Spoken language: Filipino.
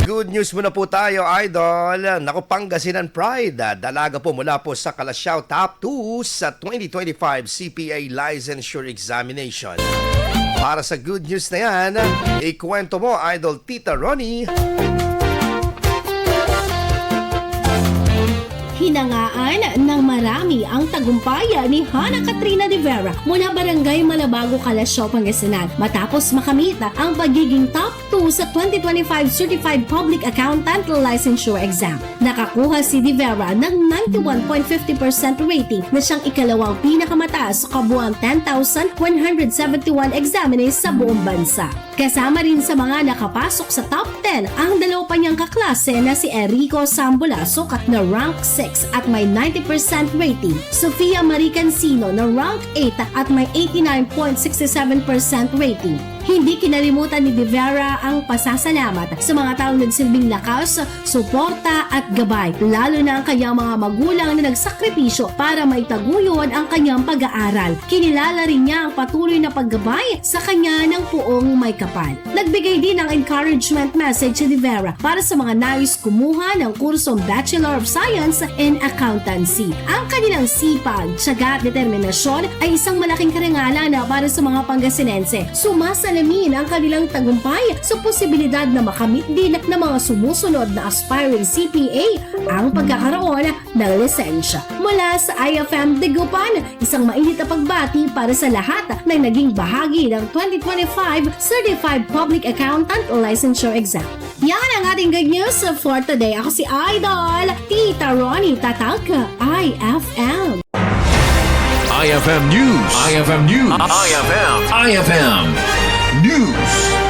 good news muna po tayo, idol. Naku, Pangasinan Pride. Dalaga po mula po sa Calasiao Top 2 sa 2025 Cpa Licensure Examination. Para sa good news na yan, ikwento mo, idol Tita Ronnie. Hinangaan ng marami ang tagumpay ni Hana Katrina de Vera mula Barangay Malabago, Calasiao, Pangasinan matapos makamit ang pagiging top 2 sa 2025 Certified Public Accountant Licensure Exam. Nakakuha si de Vera ng 91.50% rating na siyang ikalawang pinakamataas sa kabuuang 10,171 examinees sa buong bansa. Kasama rin sa mga nakapasok sa top 10 ang dalawa pa niyang kaklase na si Erico Sambulasok at na rank 6 at may 90% rating, Sofia Marie Cancino na rank 8 at may 89.67% rating. Hindi kinalimutan ni de Vera ang pasasalamat sa mga taong nagsilbing lakas, suporta at gabay, lalo na ang kanyang mga magulang na nagsakripisyo para maitaguyod ang kanyang pag-aaral. Kinilala rin niya ang patuloy na paggabay sa kanya ng puong may kapal. Nagbigay din ng encouragement message si de Vera para sa mga nais kumuha ng kursong Bachelor of Science in Accountancy. Ang kanilang sipag, tiyaga at determinasyon ay isang malaking karangalan para sa mga Pangasinense. Sumasalamin ang kanilang tagumpay sa posibilidad na makamit din ng mga sumusunod na aspiring CPA ang pagkakaroon ng lisensya. Mula sa IFM Dagupan, isang mainit na pagbati para sa lahat ng naging bahagi ng 2025 Certified Public Accountant Licensure Exam. Yan ang ating good news for today. Ako si Idol, Tita Ronnie Tatalka, IFM. IFM News. IFM News. IFM News.